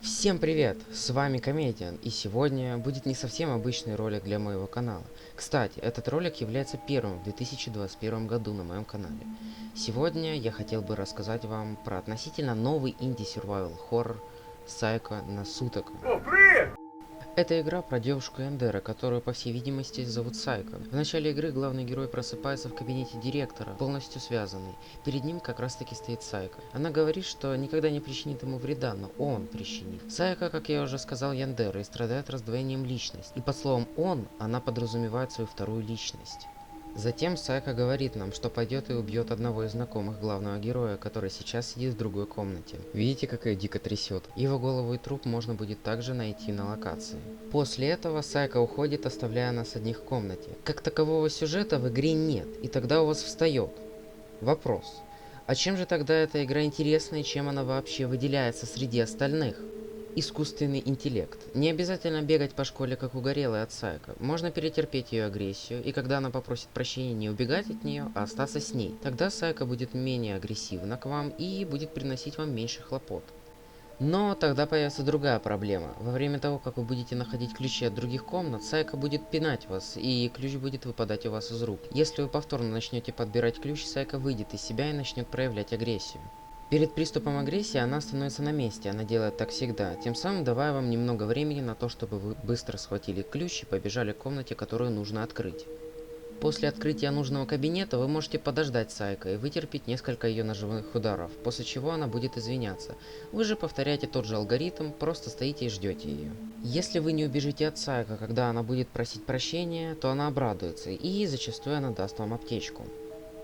Всем привет! С вами Комедиан, и сегодня будет не совсем обычный ролик для моего канала. Кстати, этот ролик является первым в 2021 году на моем канале. Сегодня я хотел бы рассказать вам про относительно новый инди-survival хоррор Psycho на Сутока. Это игра про девушку Эндера, которую, по всей видимости, зовут Сайко. В начале игры главный герой просыпается в кабинете директора, полностью связанный. Перед ним как раз таки стоит Сайко. Она говорит, что никогда не причинит ему вреда, но он причинит. Сайко, как я уже сказал, Яндера и страдает раздвоением личности. И под словом «он» она подразумевает свою вторую личность. Затем Сайко говорит нам, что пойдет и убьет одного из знакомых главного героя, который сейчас сидит в другой комнате. Видите, как ее дико трясет? Его голову и труп можно будет также найти на локации. После этого Сайко уходит, оставляя нас одних в комнате. Как такового сюжета в игре нет, и тогда у вас встает вопрос. А чем же тогда эта игра интересна и чем она вообще выделяется среди остальных? Искусственный интеллект. Не обязательно бегать по школе как угорелый от Сайко. Можно перетерпеть ее агрессию, и когда она попросит прощения, не убегать от нее, а остаться с ней. Тогда Сайко будет менее агрессивна к вам и будет приносить вам меньше хлопот. Но тогда появится другая проблема. Во время того, как вы будете находить ключи от других комнат, Сайко будет пинать вас, и ключ будет выпадать у вас из рук. Если вы повторно начнете подбирать ключ, Сайко выйдет из себя и начнет проявлять агрессию. Перед приступом агрессии она становится на месте, она делает так всегда, тем самым давая вам немного времени на то, чтобы вы быстро схватили ключ и побежали к комнате, которую нужно открыть. После открытия нужного кабинета вы можете подождать Сайко и вытерпеть несколько ее ножевых ударов, после чего она будет извиняться. Вы же повторяете тот же алгоритм, просто стоите и ждете ее. Если вы не убежите от Сайко, когда она будет просить прощения, то она обрадуется, и зачастую она даст вам аптечку.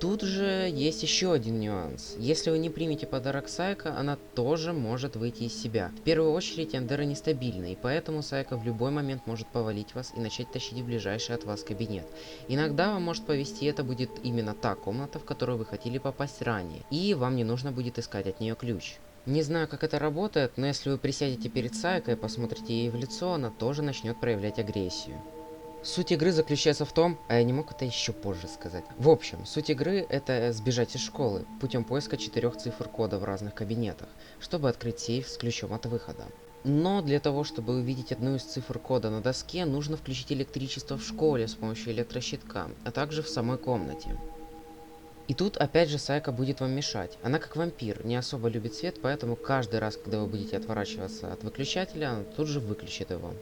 Тут же есть еще один нюанс. Если вы не примете подарок Сайко, она тоже может выйти из себя. В первую очередь Эндера нестабильна, и поэтому Сайко в любой момент может повалить вас и начать тащить в ближайший от вас кабинет. Иногда вам может повезти, это будет именно та комната, в которую вы хотели попасть ранее, и вам не нужно будет искать от нее ключ. Не знаю, как это работает, но если вы присядете перед Сайко и посмотрите ей в лицо, она тоже начнет проявлять агрессию. Суть игры заключается в том, а я не мог это еще позже сказать. В общем, суть игры это сбежать из школы путем поиска 4 цифр кода в разных кабинетах, чтобы открыть сейф с ключом от выхода. Но для того, чтобы увидеть одну из цифр кода на доске, нужно включить электричество в школе с помощью электрощитка, а также в самой комнате. И тут опять же Сайко будет вам мешать. Она как вампир, не особо любит свет, поэтому каждый раз, когда вы будете отворачиваться от выключателя, она тут же выключит его,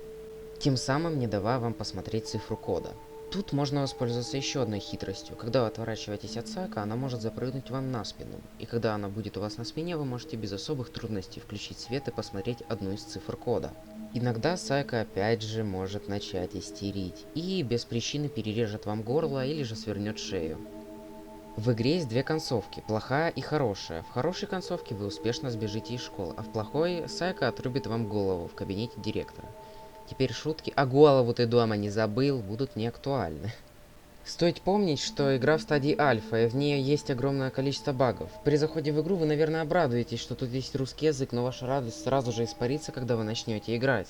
тем самым не давая вам посмотреть цифру кода. Тут можно воспользоваться еще одной хитростью. Когда вы отворачиваетесь от Сайко, она может запрыгнуть вам на спину. И когда она будет у вас на спине, вы можете без особых трудностей включить свет и посмотреть одну из цифр кода. Иногда Сайко опять же может начать истерить и без причины перережет вам горло или же свернет шею. В игре есть две концовки, плохая и хорошая. В хорошей концовке вы успешно сбежите из школы, а в плохой Сайко отрубит вам голову в кабинете директора. Теперь шутки «а голову ты дома не забыл» будут не актуальны. Стоит помнить, что игра в стадии альфа, и в ней есть огромное количество багов. При заходе в игру вы, наверное, обрадуетесь, что тут есть русский язык, но ваша радость сразу же испарится, когда вы начнете играть.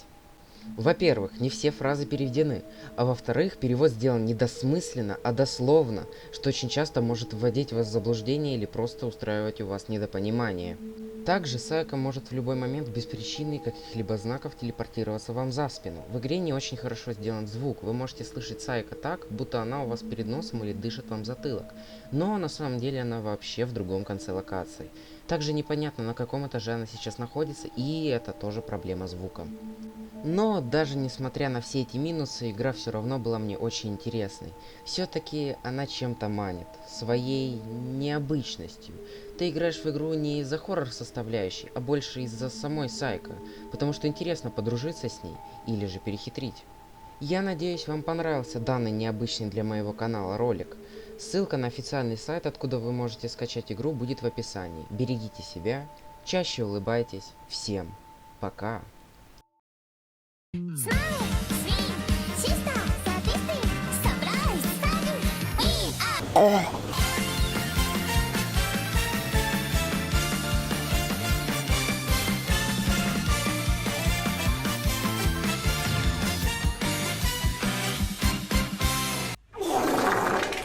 Во-первых, не все фразы переведены, а во-вторых, перевод сделан не досмысленно, а дословно, что очень часто может вводить вас в заблуждение или просто устраивать у вас недопонимание. Также Сайко может в любой момент без причины и каких-либо знаков телепортироваться вам за спину. В игре не очень хорошо сделан звук, вы можете слышать Сайко так, будто она у вас перед носом или дышит вам в затылок, но на самом деле она вообще в другом конце локации. Также непонятно, на каком этаже она сейчас находится, и это тоже проблема звука. Но даже несмотря на все эти минусы, игра все равно была мне очень интересной. Все-таки она чем-то манит, своей необычностью. Ты играешь в игру не из-за хоррор составляющей, а больше из-за самой Сайко, потому что интересно подружиться с ней или же перехитрить. Я надеюсь, вам понравился данный необычный для моего канала ролик. Ссылка на официальный сайт, откуда вы можете скачать игру, будет в описании. Берегите себя, чаще улыбайтесь. Всем пока!